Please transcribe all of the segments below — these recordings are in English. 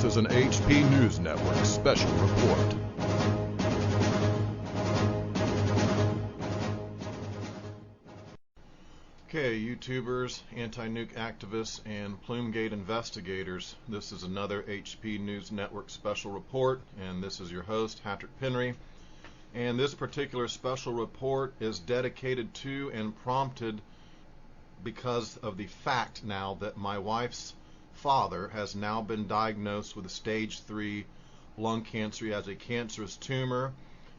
is an HP News Network special report. Okay, YouTubers, anti-nuke activists, and Plume-Gate investigators, this is another HP News Network special report, and this is your host, Patrick Penry. And this particular special report is dedicated to and prompted because of the fact now that my wife's father has now been diagnosed with a stage 3 lung cancer. He has a cancerous tumor.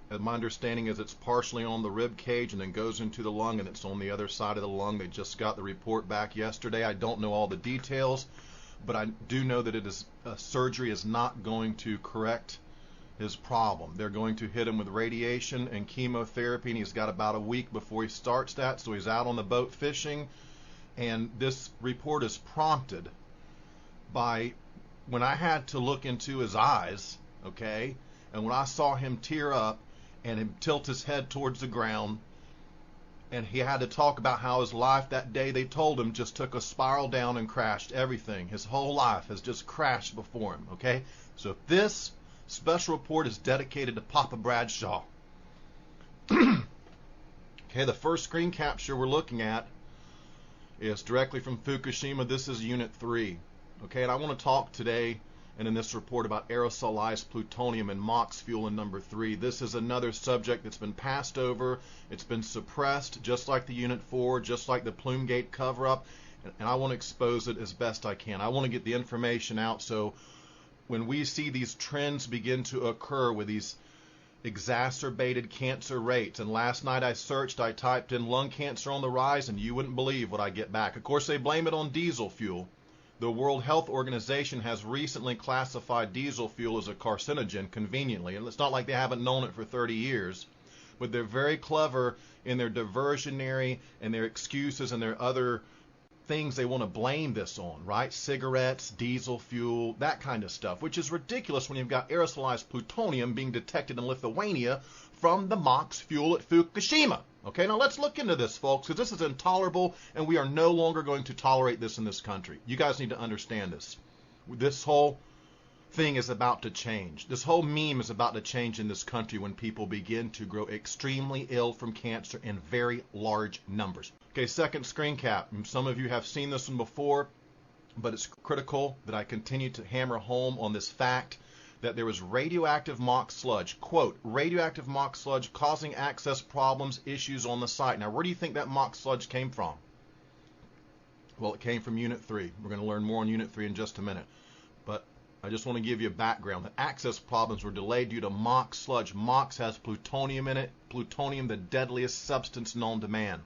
And my understanding is it's partially on the rib cage and then goes into the lung, and it's on the other side of the lung. They just got the report back yesterday. I don't know all the details, but I do know that it is surgery is not going to correct his problem. They're going to hit him with radiation and chemotherapy, and he's got about a week before he starts that, so he's out on the boat fishing. And this report is prompted by when I had to look into his eyes, okay, and when I saw him tear up and him tilt his head towards the ground, and he had to talk about how his life that day, they told him, just took a spiral down and crashed. Everything, his whole life has just crashed before him, okay? So this special report is dedicated to Papa Bradshaw. Okay, the first screen capture we're looking at is directly from Fukushima. This is Unit 3. Okay, and I want to talk today and in this report about aerosolized plutonium and MOX fuel in number 3. This is another subject that's been passed over. It's been suppressed, just like the Unit 4, just like the Plume-Gate cover-up, and I want to expose it as best I can. I want to get the information out so when we see these trends begin to occur with these exacerbated cancer rates, and last night I searched, I typed in lung cancer on the rise, and you wouldn't believe what I get back. Of course, they blame it on diesel fuel. The World Health Organization has recently classified diesel fuel as a carcinogen, conveniently, and it's not like they haven't known it for 30 years, but they're very clever in their diversionary and their excuses and their other things they want to blame this on, right? Cigarettes, diesel fuel, that kind of stuff, which is ridiculous when you've got aerosolized plutonium being detected in Lithuania from the MOX fuel at Fukushima. Okay, now let's look into this, folks, because this is intolerable, and we are no longer going to tolerate this in this country. You guys need to understand this. This whole thing is about to change. This whole meme is about to change in this country when people begin to grow extremely ill from cancer in very large numbers. Okay, second screen cap. Some of you have seen this one before, but it's critical that I continue to hammer home on this fact that there was radioactive MOX sludge, quote, radioactive MOX sludge causing access problems, issues on the site. Now, where do you think that MOX sludge came from? Well, it came from Unit 3. We're going to learn more on Unit 3 in just a minute. But I just want to give you a background. The access problems were delayed due to MOX sludge. MOX has plutonium in it. Plutonium, the deadliest substance known to man.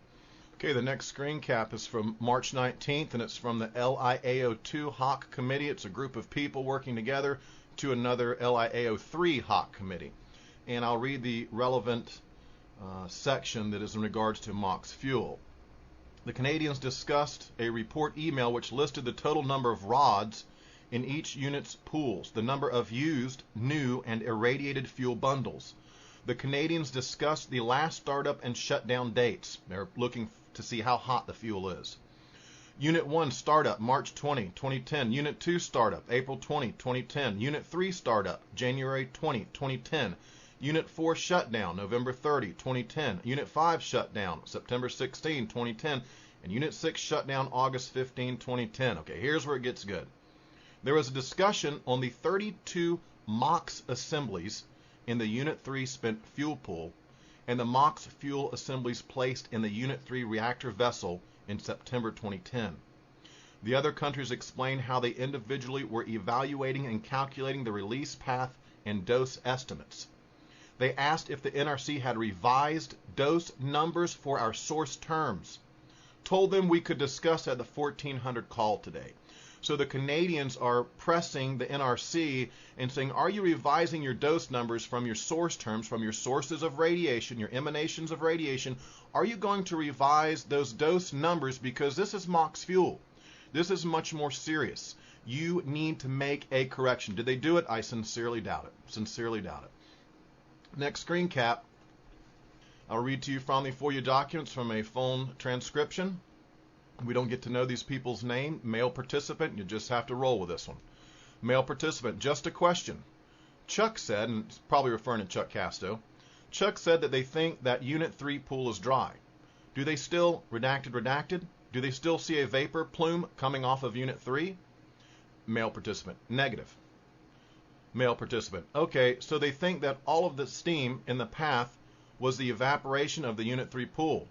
Okay, the next screen cap is from March 19th, and it's from the LIAO2 HAWK Committee. It's a group of people working together to another LIAO3 HAWK Committee. And I'll read the relevant section that is in regards to MOX fuel. The Canadians discussed a report email which listed the total number of rods in each unit's pools, the number of used, new, and irradiated fuel bundles. The Canadians discussed the last startup and shutdown dates. They're looking to see how hot the fuel is. Unit 1 startup, March 20, 2010. Unit 2 startup, April 20, 2010. Unit 3 startup, January 20, 2010. Unit 4 shutdown, November 30, 2010. Unit 5 shutdown, September 16, 2010. And Unit 6 shutdown, August 15, 2010. Okay, here's where it gets good. There was a discussion on the 32 MOX assemblies in the Unit 3 spent fuel pool and the MOX fuel assemblies placed in the Unit 3 reactor vessel in September 2010. The other countries explained how they individually were evaluating and calculating the release path and dose estimates. They asked if the NRC had revised dose numbers for our source terms. Told them we could discuss at the 1400 call today. So the Canadians are pressing the NRC and saying, are you revising your dose numbers from your source terms, from your sources of radiation, your emanations of radiation? Are you going to revise those dose numbers because this is MOX fuel? This is much more serious. You need to make a correction. Did they do it? I sincerely doubt it. Sincerely doubt it. Next screen cap. I'll read to you from the FOIA documents from a phone transcription. We don't get to know these people's name, male participant. You just have to roll with this one. Male participant, just a question. Chuck said, and it's probably referring to Chuck Casto, Chuck said that they think that Unit 3 pool is dry. Do they still, redacted, do they still see a vapor plume coming off of Unit 3? Male participant, negative. Male participant, okay, so they think that all of the steam in the path was the evaporation of the Unit 3 pool,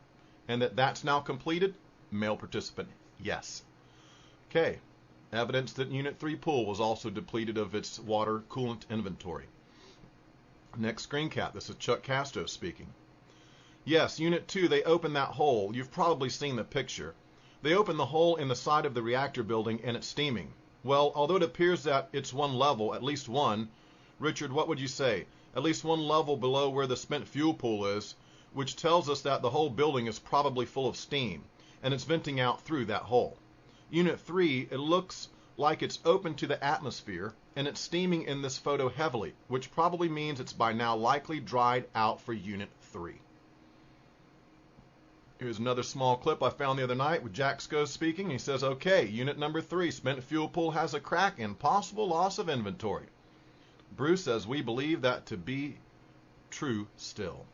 and that that's now completed? Male participant, yes. Okay, evidence that Unit 3 pool was also depleted of its water coolant inventory. Next screen cap, this is Chuck Casto speaking. Yes, Unit 2, they opened that hole. You've probably seen the picture. They opened the hole in the side of the reactor building and it's steaming. Well, although it appears that it's one level, at least one, Richard, what would you say? At least one level below where the spent fuel pool is, which tells us that the whole building is probably full of steam, and it's venting out through that hole. Unit 3, it looks like it's open to the atmosphere, and it's steaming in this photo heavily, which probably means it's by now likely dried out for Unit 3. Here's another small clip I found the other night with Jack Sco speaking. He says, okay, Unit number 3, spent fuel pool has a crack and possible loss of inventory. Bruce says, we believe that to be true still.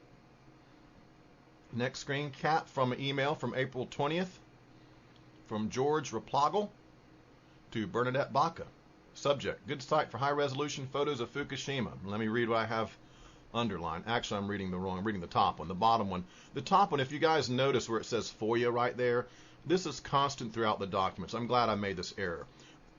Next screen cap from an email from April 20th from George Raplagle to Bernadette Baca. Subject, good site for high-resolution photos of Fukushima. Let me read what I have underlined. Actually, I'm reading the top one, the bottom one. The top one, if you guys notice where it says FOIA right there, this is constant throughout the documents. I'm glad I made this error.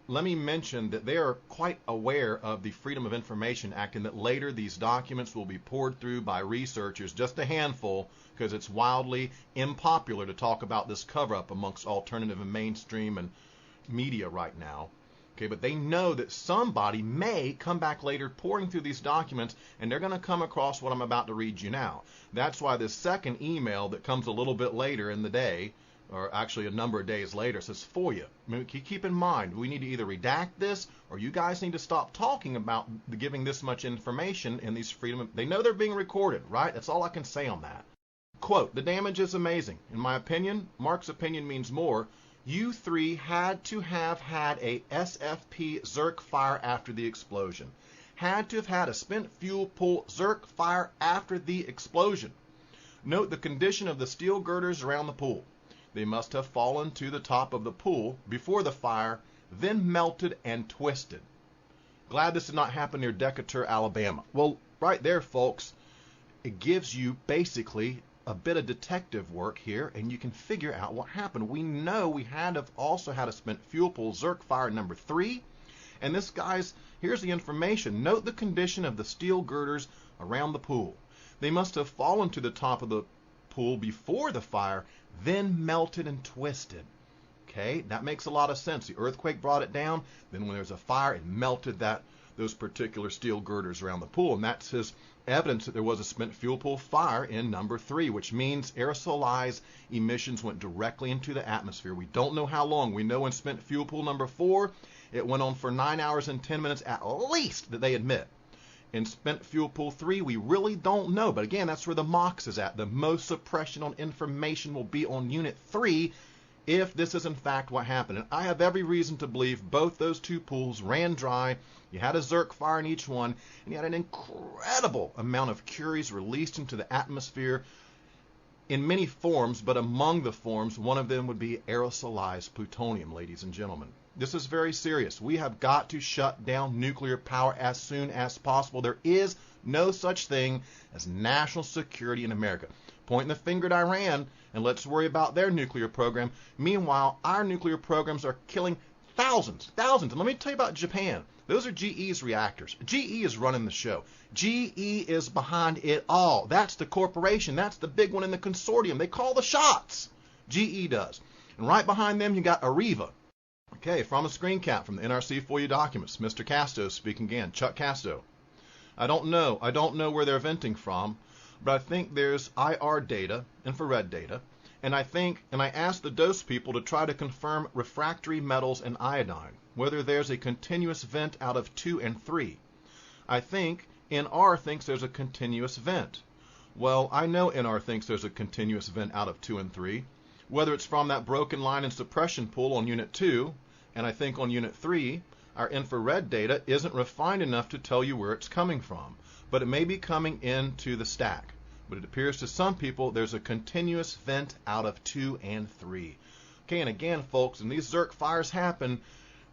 Let me mention that they are quite aware of the Freedom of Information Act and that later these documents will be poured through by researchers, just a handful, because it's wildly unpopular to talk about this cover-up amongst alternative and mainstream and media right now. Okay, but they know that somebody may come back later pouring through these documents and they're going to come across what I'm about to read you now. That's why this second email that comes a little bit later in the day, or actually a number of days later, says FOIA. I mean, keep in mind, we need to either redact this or you guys need to stop talking about giving this much information in these freedom. They know they're being recorded, right? That's all I can say on that. Quote, the damage is amazing. In my opinion, Mark's opinion means more. You three had to have had a SFP Zerk fire after the explosion. Had to have had a spent fuel pool Zerk fire after the explosion. Note the condition of the steel girders around the pool. They must have fallen to the top of the pool before the fire, then melted and twisted. Glad this did not happen near Decatur, Alabama. Well, right there, folks, it gives you basically a bit of detective work here, and you can figure out what happened. We know we had also had a spent fuel pool Zerk fire number 3, and this guy's, here's the information. Note the condition of the steel girders around the pool. They must have fallen to the top of the pool before the fire, then melted and twisted. Okay, that makes a lot of sense. The earthquake brought it down, then when there's a fire, it melted those particular steel girders around the pool, and that's his evidence that there was a spent fuel pool fire in number 3, which means aerosolized emissions went directly into the atmosphere. We don't know how long. We know in spent fuel pool number 4, it went on for 9 hours and 10 minutes at least, that they admit. In spent fuel pool 3, we really don't know. But again, that's where the MOX is at. The most suppression on information will be on Unit 3 if this is in fact what happened. And I have every reason to believe both those two pools ran dry. You had a Zerk fire in each one, and you had an incredible amount of Curies released into the atmosphere in many forms, but among the forms, one of them would be aerosolized plutonium, ladies and gentlemen. This is very serious. We have got to shut down nuclear power as soon as possible. There is no such thing as national security in America. Pointing the finger at Iran, and let's worry about their nuclear program. Meanwhile, our nuclear programs are killing thousands. And let me tell you about Japan. Those are GE's reactors. GE is running the show. GE is behind it all. That's the corporation. That's the big one in the consortium. They call the shots. GE does. And right behind them, you got Areva. Okay, from a screen cap from the NRC FOIA documents. Mr. Casto speaking again. Chuck Casto. I don't know where they're venting from, but I think there's IR data, infrared data, and I asked the dose people to try to confirm refractory metals and iodine, whether there's a continuous vent out of 2 and 3. I think NR thinks there's a continuous vent. Well, I know NR thinks there's a continuous vent out of 2 and 3, whether it's from that broken line and suppression pool on Unit 2, and I think on Unit 3, our infrared data isn't refined enough to tell you where it's coming from, but it may be coming into the stack. But it appears to some people there's a continuous vent out of 2 and 3. Okay, and again, folks, when these Zerk fires happen,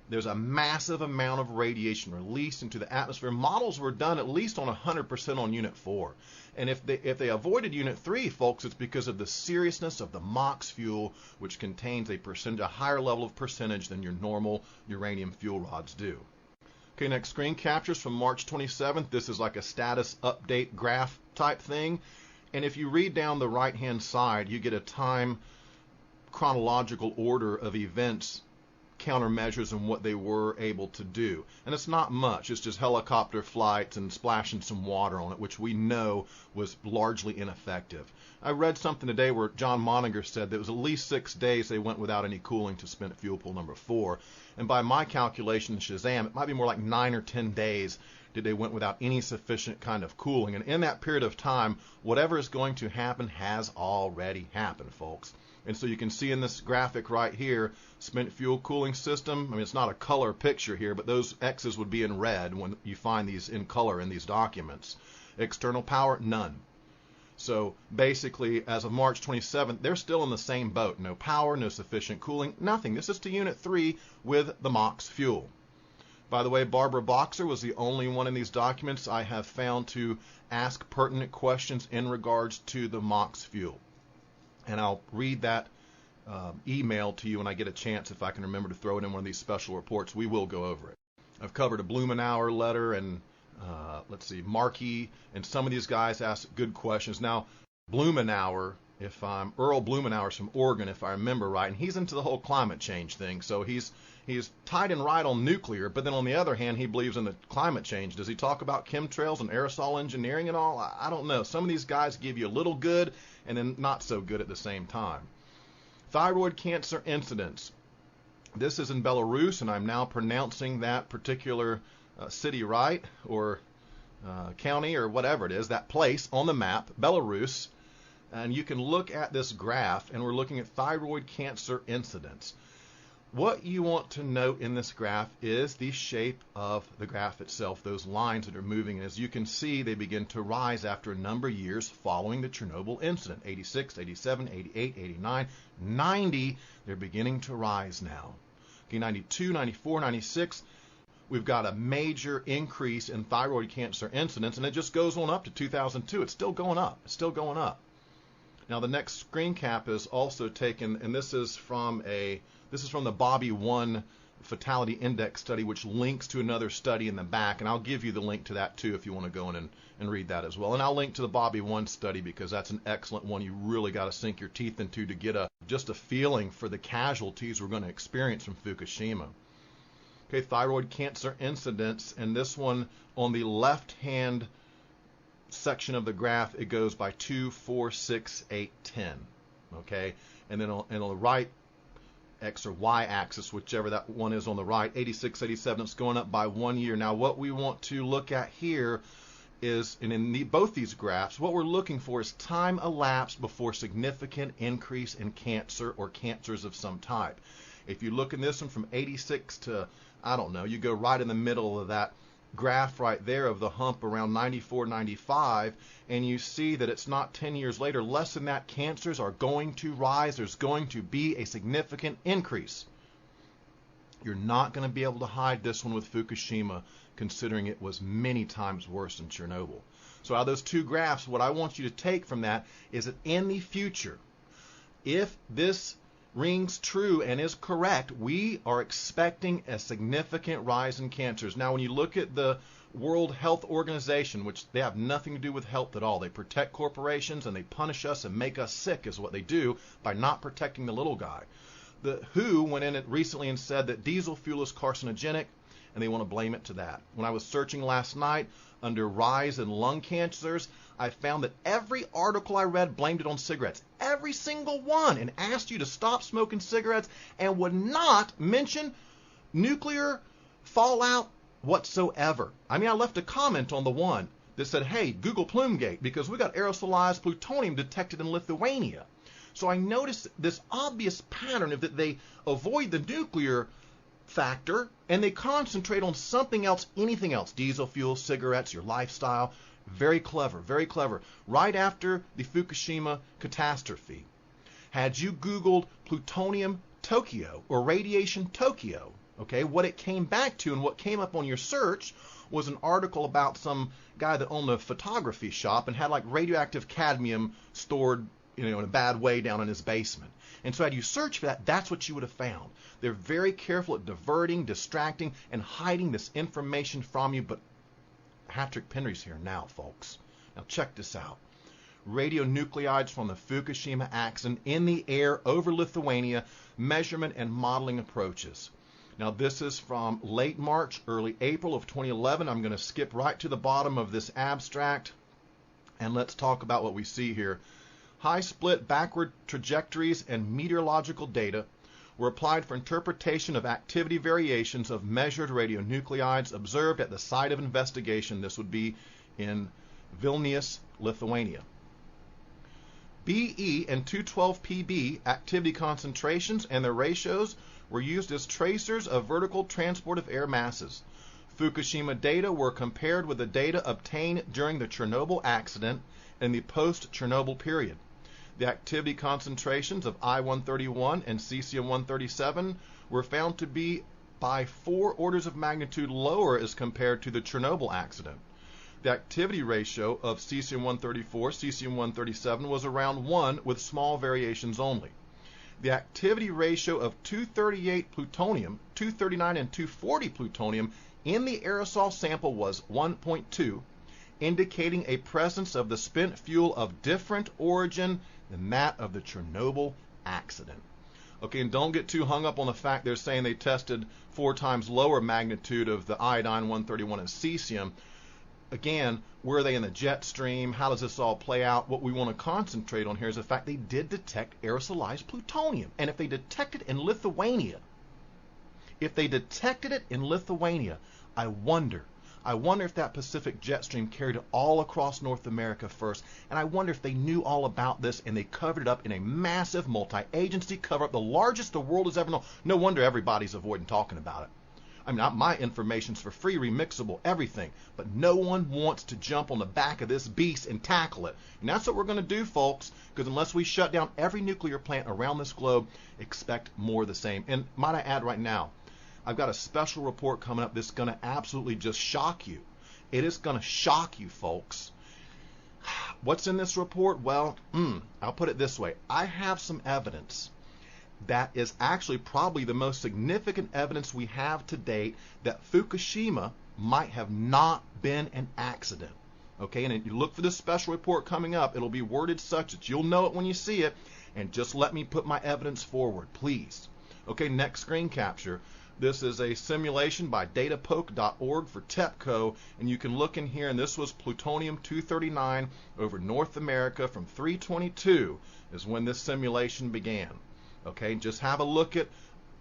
there's a massive amount of radiation released into the atmosphere. Models were done at least on 100% on Unit 4. And if they avoided Unit 3, folks, it's because of the seriousness of the MOX fuel, which contains a higher level of percentage than your normal uranium fuel rods do. Okay, next screen captures from March 27th. This is like a status update graph type thing. And if you read down the right-hand side, you get a time chronological order of events, countermeasures, and what they were able to do. And it's not much. It's just helicopter flights and splashing some water on it, which we know was largely ineffective. I read something today where John Moninger said that it was at least 6 days they went without any cooling to spent fuel pool number 4. And by my calculation in Shazam, it might be more like 9 or 10 days did they went without any sufficient kind of cooling. And in that period of time, whatever is going to happen has already happened, folks. And so you can see in this graphic right here, spent fuel cooling system. I mean, it's not a color picture here, but those X's would be in red when you find these in color in these documents. External power, none. So basically, as of March 27th, they're still in the same boat. No power, no sufficient cooling, nothing. This is to Unit 3 with the MOX fuel. By the way, Barbara Boxer was the only one in these documents I have found to ask pertinent questions in regards to the MOX fuel. And I'll read that email to you when I get a chance, if I can remember to throw it in one of these special reports. We will go over it. I've covered a Blumenauer letter and Markey, and some of these guys ask good questions. Now, Blumenauer, Earl Blumenauer's from Oregon, if I remember right, and he's into the whole climate change thing. So he's tight and right on nuclear, but then on the other hand, he believes in the climate change. Does he talk about chemtrails and aerosol engineering and all? I don't know. Some of these guys give you a little good and then not so good at the same time. Thyroid cancer incidence. This is in Belarus, and I'm now pronouncing that particular city right, or county, or whatever it is, that place on the map, Belarus. And you can look at this graph, and we're looking at thyroid cancer incidence. What you want to note in this graph is the shape of the graph itself, those lines that are moving. And as you can see, they begin to rise after a number of years following the Chernobyl incident. 86, 87, 88, 89, 90, they're beginning to rise now. Okay, 92, 94, 96, we've got a major increase in thyroid cancer incidence, and it just goes on up to 2002. It's still going up. It's still going up. Now, the next screen cap is also taken, and this is from the Bobby 1 fatality index study, which links to another study in the back, and I'll give you the link to that too if you want to go in and read that as well. And I'll link to the Bobby 1 study because that's an excellent one. You really got to sink your teeth into to get just a feeling for the casualties we're going to experience from Fukushima. Okay, thyroid cancer incidence, and this one on the left-hand section of the graph, it goes by 2, 4, 6, 8, 10. Okay, and then on the right X or Y axis, whichever that one is on the right, 86, 87, it's going up by 1 year. Now, what we want to look at here is, and in both these graphs, what we're looking for is time elapsed before significant increase in cancer or cancers of some type. If you look in this one from 86 to, I don't know, you go right in the middle of that graph right there of the hump around 94, 95, and you see that it's not 10 years later. Less than that, cancers are going to rise. There's going to be a significant increase. You're not going to be able to hide this one with Fukushima, considering it was many times worse than Chernobyl. So out of those two graphs, what I want you to take from that is that in the future, if this rings true and is correct, we are expecting a significant rise in cancers. Now, when you look at the World Health Organization, which they have nothing to do with health at all, they protect corporations and they punish us and make us sick is what they do by not protecting the little guy. The WHO went in recently and said that diesel fuel is carcinogenic, and they want to blame it to that. When I was searching last night under rise in lung cancers, I found that every article I read blamed it on cigarettes. Every single one, and asked you to stop smoking cigarettes and would not mention nuclear fallout whatsoever. I mean, I left a comment on the one that said, hey, Google Plume-Gate, because we got aerosolized plutonium detected in Lithuania. So I noticed this obvious pattern of that they avoid the nuclear factor and they concentrate on something else, anything else, diesel fuel, cigarettes, your lifestyle. Very clever, very clever. Right after the Fukushima catastrophe, had you Googled plutonium Tokyo or radiation Tokyo, okay, what it came back to and what came up on your search was an article about some guy that owned a photography shop and had like radioactive cadmium stored, in a bad way down in his basement. And so had you searched for that, that's what you would have found. They're very careful at diverting, distracting, and hiding this information from you. But Patrick Penry's here now, folks. Now check this out. Radionuclides from the Fukushima accident in the air over Lithuania, measurement and modeling approaches. Now this is from late March, early April of 2011. I'm going to skip right to the bottom of this abstract and let's talk about what we see here. High split backward trajectories and meteorological data were applied for interpretation of activity variations of measured radionuclides observed at the site of investigation. This would be in Vilnius, Lithuania. BE and 212 activity concentrations and their ratios were used as tracers of vertical transport of air masses. Fukushima data were compared with the data obtained during the Chernobyl accident and the post-Chernobyl period. The activity concentrations of I-131 and cesium-137 were found to be by 4 orders of magnitude lower as compared to the Chernobyl accident. The activity ratio of cesium-134, cesium-137 was around 1 with small variations only. The activity ratio of 238 plutonium, 239 and 240 plutonium in the aerosol sample was 1.2, indicating a presence of the spent fuel of different origin than that of the Chernobyl accident. Okay, and don't get too hung up on the fact they're saying they tested 4 times lower magnitude of the iodine 131 and cesium. Again, were they in the jet stream? How does this all play out? What we want to concentrate on here is the fact they did detect aerosolized plutonium. And if they detected it in Lithuania, I wonder if that Pacific jet stream carried it all across North America first. And I wonder if they knew all about this and they covered it up in a massive multi-agency cover-up, the largest the world has ever known. No wonder everybody's avoiding talking about it. I mean, my information's for free, remixable, everything. But no one wants to jump on the back of this beast and tackle it. And that's what we're going to do, folks, because unless we shut down every nuclear plant around this globe, expect more of the same. And might I add right now, I've got a special report coming up that's going to absolutely just shock you. It is going to shock you, folks. What's in this report? Well, I'll put it this way. I have some evidence that is actually probably the most significant evidence we have to date that Fukushima might have not been an accident. Okay, and you look for this special report coming up. It'll be worded such that you'll know it when you see it. And just let me put my evidence forward, please. Okay, next screen capture. This is a simulation by datapoke.org for TEPCO, and you can look in here, and this was plutonium-239 over North America from 322 is when this simulation began. Okay, just have a look at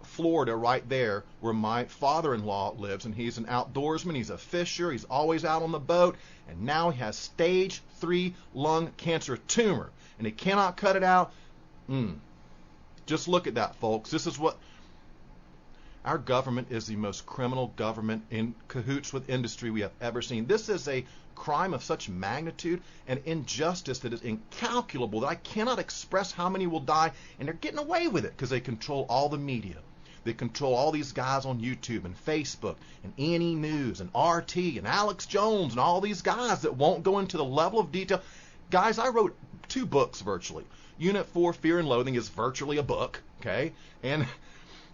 Florida right there where my father-in-law lives, and he's an outdoorsman, he's a fisher, he's always out on the boat, and now he has stage 3 lung cancer tumor, and he cannot cut it out. Just look at that, folks. This is what our government is, the most criminal government in cahoots with industry we have ever seen. This is a crime of such magnitude and injustice that is incalculable that I cannot express how many will die, and they're getting away with it because they control all the media. They control all these guys on YouTube and Facebook and E&E News and RT and Alex Jones and all these guys that won't go into the level of detail. Guys, I wrote 2 books virtually. Unit 4, Fear and Loathing, is virtually a book, okay? And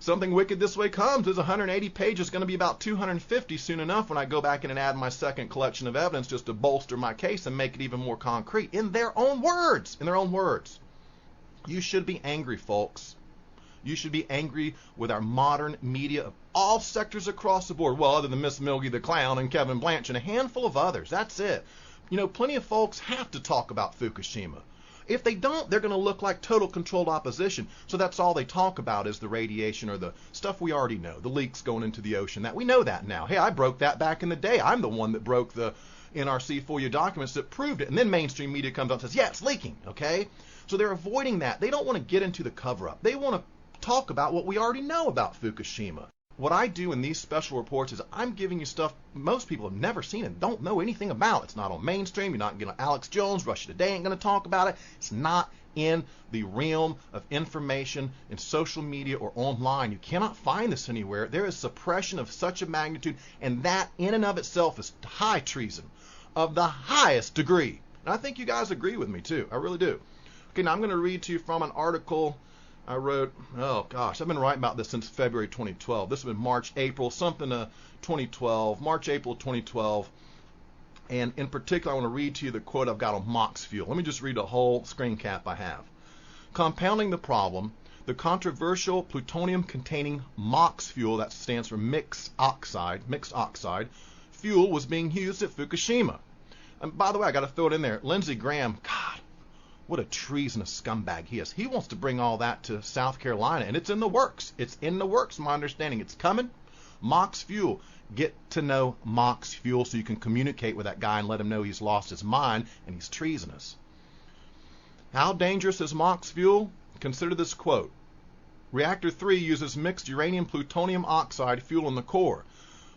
Something Wicked This Way Comes is 180 pages, going to be about 250 soon enough when I go back in and add my second collection of evidence just to bolster my case and make it even more concrete in their own words. You should be angry, folks. You should be angry with our modern media of all sectors across the board. Well, other than Miss Milgie the Clown and Kevin Blanch and a handful of others. That's it. You know, plenty of folks have to talk about Fukushima. If they don't, they're going to look like total controlled opposition. So that's all they talk about is the radiation or the stuff we already know, the leaks going into the ocean. That we know that now. Hey, I broke that back in the day. I'm the one that broke the NRC FOIA documents that proved it. And then mainstream media comes out and says, yeah, it's leaking, okay? So they're avoiding that. They don't want to get into the cover-up. They want to talk about what we already know about Fukushima. what I do in these special reports is I'm giving you stuff most people have never seen and don't know anything about. It's not on mainstream. You're not getting Alex Jones. Russia Today ain't going to talk about it. It's not in the realm of information in social media or online. You cannot find this anywhere. There is suppression of such a magnitude, and that in and of itself is high treason of the highest degree. And I think you guys agree with me too. I really do. Okay, now I'm going to read to you from an article I wrote. Oh gosh, I've been writing about this since February 2012. This has been March, April, something 2012, March, April 2012. And in particular, I want to read to you the quote I've got on MOX fuel. Let me just read a whole screen cap I have. Compounding the problem, the controversial plutonium-containing MOX fuel, that stands for mixed oxide fuel, was being used at Fukushima. And by the way, I got to throw it in there. Lindsey Graham, God, what a treasonous scumbag he is. He wants to bring all that to South Carolina, and it's in the works. It's in the works, my understanding. It's coming. MOX fuel. Get to know MOX fuel so you can communicate with that guy and let him know he's lost his mind and he's treasonous. How dangerous is MOX fuel? Consider this quote. Reactor 3 uses mixed uranium-plutonium oxide fuel in the core.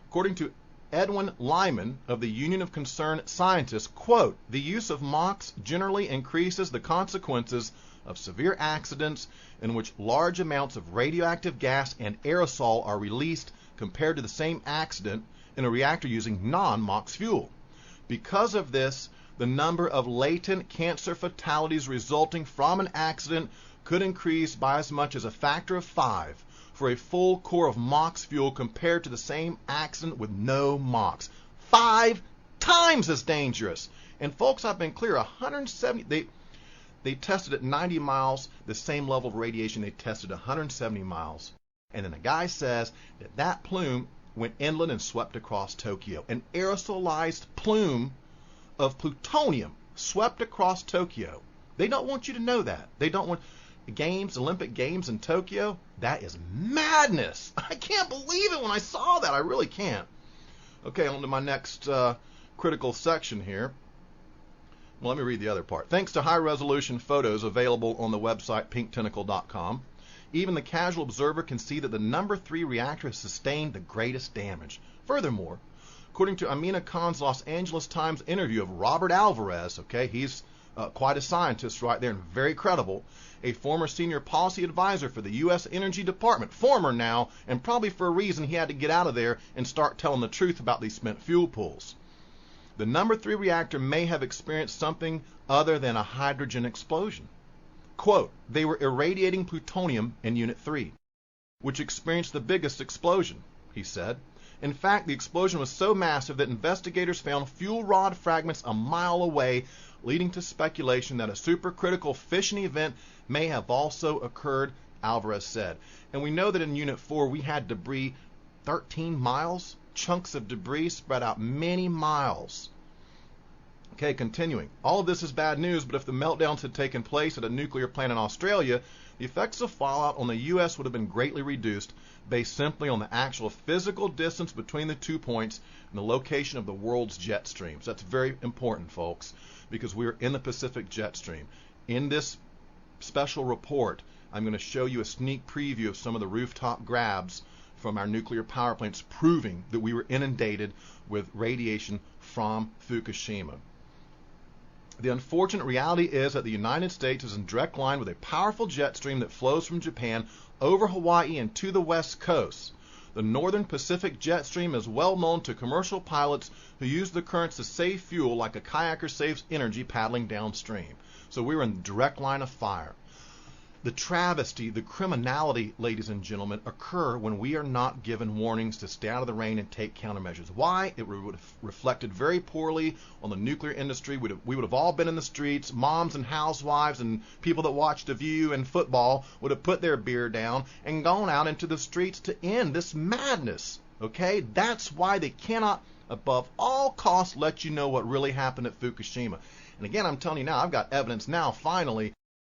According to Edwin Lyman of the Union of Concerned Scientists, quote, the use of MOX generally increases the consequences of severe accidents in which large amounts of radioactive gas and aerosol are released compared to the same accident in a reactor using non-MOX fuel. Because of this, the number of latent cancer fatalities resulting from an accident could increase by as much as a factor of 5 for a full core of MOX fuel compared to the same accident with no MOX. 5 times as dangerous. And folks, I've been clear, 170, they tested at 90 miles, the same level of radiation they tested at 170 miles. And then the guy says that that plume went inland and swept across Tokyo. An aerosolized plume of plutonium swept across Tokyo. They don't want you to know that. They don't want games, Olympic Games in Tokyo. That is madness. I can't believe it when I saw that. I really can't. Okay, on to my next critical section here. Well, let me read the other part. Thanks to high-resolution photos available on the website pinktentacle.com, even the casual observer can see that the number 3 reactor has sustained the greatest damage. Furthermore, according to Amina Khan's Los Angeles Times interview of Robert Alvarez, okay, he's quite a scientist right there and very credible, a former senior policy advisor for the U.S. Energy Department, former now, and probably for a reason he had to get out of there and start telling the truth about these spent fuel pools. The number 3 reactor may have experienced something other than a hydrogen explosion. Quote, they were irradiating plutonium in Unit 3, which experienced the biggest explosion, he said. In fact, the explosion was so massive that investigators found fuel rod fragments a mile away, leading to speculation that a supercritical fission event may have also occurred, Alvarez said. And we know that in Unit 4 we had debris 13 miles, chunks of debris spread out many miles. Okay, continuing. All of this is bad news, but if the meltdowns had taken place at a nuclear plant in Australia, the effects of fallout on the U.S. would have been greatly reduced based simply on the actual physical distance between the 2 points and the location of the world's jet streams. That's very important, folks, because we're in the Pacific jet stream. In this special report, I'm going to show you a sneak preview of some of the rooftop grabs from our nuclear power plants proving that we were inundated with radiation from Fukushima. The unfortunate reality is that the United States is in direct line with a powerful jet stream that flows from Japan over Hawaii and to the west coast. The Northern Pacific jet stream is well known to commercial pilots who use the currents to save fuel like a kayaker saves energy paddling downstream. So we're in direct line of fire. The travesty, the criminality, ladies and gentlemen, occur when we are not given warnings to stay out of the rain and take countermeasures. Why? It would have reflected very poorly on the nuclear industry. We would have all been in the streets. Moms and housewives and people that watch The View and football would have put their beer down and gone out into the streets to end this madness. Okay? That's why they cannot, above all costs, let you know what really happened at Fukushima. And again, I'm telling you now, I've got evidence now, finally,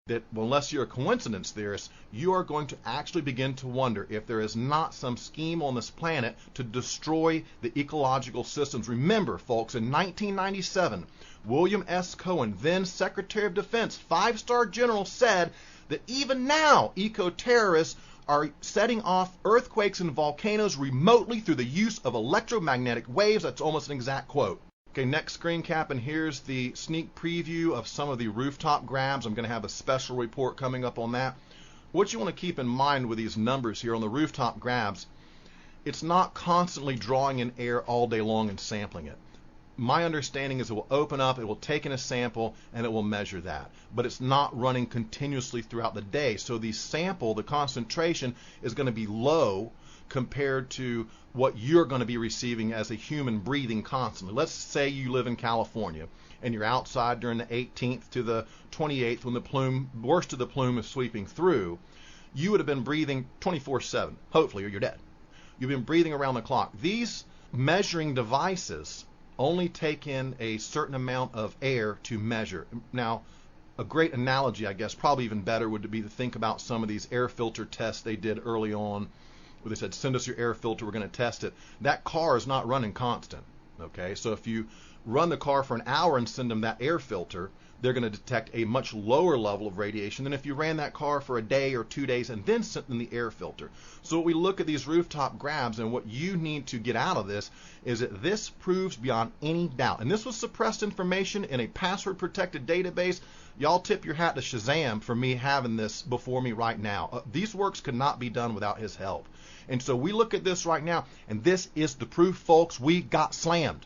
that unless you're a coincidence theorist, you are going to actually begin to wonder if there is not some scheme on this planet to destroy the ecological systems. Remember, folks, in 1997, William S. Cohen, then Secretary of Defense, 5-star general, said that even now eco-terrorists are setting off earthquakes and volcanoes remotely through the use of electromagnetic waves. That's almost an exact quote. Okay, next screen cap, and here's the sneak preview of some of the rooftop grabs. I'm going to have a special report coming up on that. What you want to keep in mind with these numbers here on the rooftop grabs, it's not constantly drawing in air all day long and sampling it. My understanding is it will open up, it will take in a sample, and it will measure that. But it's not running continuously throughout the day. So the sample, the concentration, is going to be low compared to what you're going to be receiving as a human breathing constantly. Let's say you live in California and you're outside during the 18th to the 28th when the worst of the plume is sweeping through. You would have been breathing 24/7, hopefully, or you're dead. You've been breathing around the clock. These measuring devices only take in a certain amount of air to measure. Now, a great analogy, I guess, probably even better, would be to think about some of these air filter tests they did early on, where they said, send us your air filter, we're going to test it. That car is not running constant. Okay, so if you run the car for an hour and send them that air filter, they're going to detect a much lower level of radiation than if you ran that car for a day or 2 days and then sent them the air filter. So we look at these rooftop grabs, and what you need to get out of this is that this proves beyond any doubt, and this was suppressed information in a password protected database. Y'all tip your hat to Shazam for me having this before me right now. These works could not be done without his help. And so we look at this right now, and this is the proof, folks. We got slammed.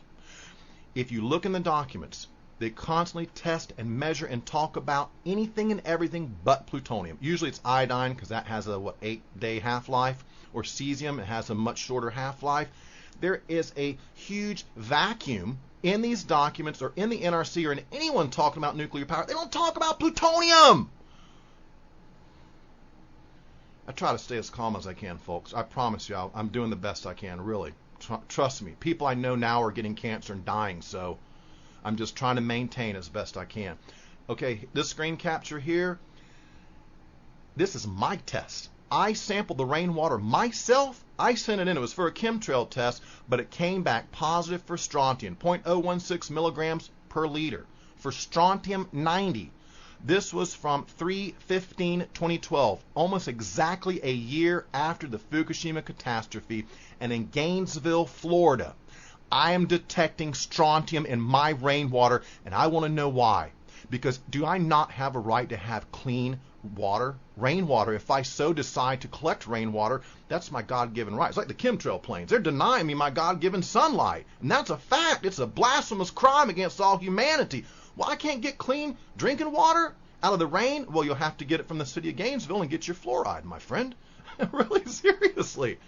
If you look in the documents, they constantly test and measure and talk about anything and everything but plutonium. Usually it's iodine because that has a 8-day half-life, or cesium, it has a much shorter half-life. There is a huge vacuum in these documents, or in the NRC, or in anyone talking about nuclear power. They don't talk about plutonium. I try to stay as calm as I can, folks. I promise you, I'm doing the best I can, really. Trust me. People I know now are getting cancer and dying, so I'm just trying to maintain as best I can. Okay, this screen capture here, this is my test. I sampled the rainwater myself. I sent it in. It was for a chemtrail test, but it came back positive for strontium, 0.016 milligrams per liter. For strontium, 90. This was from 3/15/2012, almost exactly a year after the Fukushima catastrophe, and in Gainesville, Florida. I am detecting strontium in my rainwater, and I want to know why. Because do I not have a right to have clean water, rainwater? If I so decide to collect rainwater, that's my God-given right. It's like the chemtrail planes. They're denying me my God-given sunlight, and that's a fact. It's a blasphemous crime against all humanity. Well, I can't get clean drinking water out of the rain? Well, you'll have to get it from the city of Gainesville and get your fluoride, my friend. Really, seriously.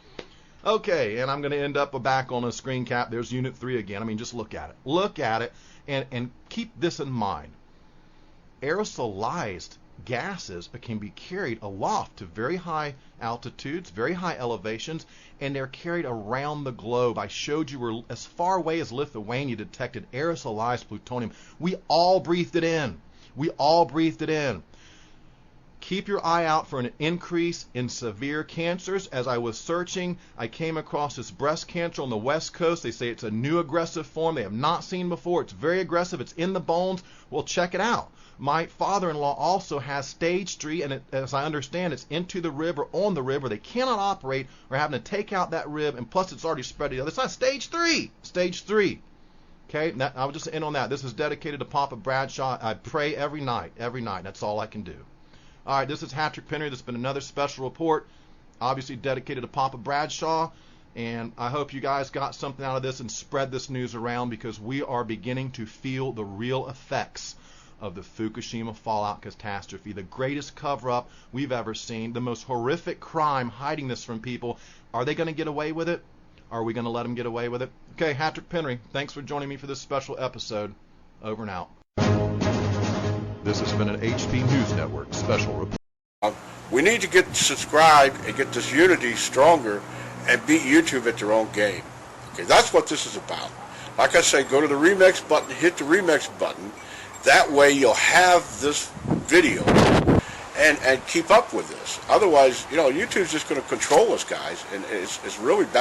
Okay, and I'm going to end up back on a screen cap. There's Unit 3 again. I mean, just look at it. Look at it, and keep this in mind. Aerosolized gases can be carried aloft to very high altitudes, very high elevations, and they're carried around the globe. I showed you where as far away as Lithuania detected aerosolized plutonium. We all breathed it in. We all breathed it in. Keep your eye out for an increase in severe cancers. As I was searching, I came across this breast cancer on the West Coast. They say it's a new aggressive form they have not seen before. It's very aggressive. It's in the bones. Well, check it out. My father-in-law also has stage 3, and as I understand, it's into the rib or on the rib where they cannot operate or having to take out that rib, and plus it's already spread to the other side. Stage 3. Stage 3. Okay, I'll just end on that. This is dedicated to Papa Bradshaw. I pray every night. Every night. That's all I can do. All right, this is Patrick Penry. This has been another special report, obviously dedicated to Papa Bradshaw. And I hope you guys got something out of this and spread this news around, because we are beginning to feel the real effects of the Fukushima fallout catastrophe. The greatest cover-up we've ever seen. The most horrific crime hiding this from people. Are they going to get away with it? Are we going to let them get away with it? Okay, Patrick Penry, thanks for joining me for this special episode. Over and out. This has been an HP News Network special report. We need to get subscribed and get this unity stronger and beat YouTube at their own game. Okay, that's what this is about. Like I say, go to the remix button, hit the remix button. That way you'll have this video and keep up with this. Otherwise, YouTube's just going to control us, guys, and it's really bad.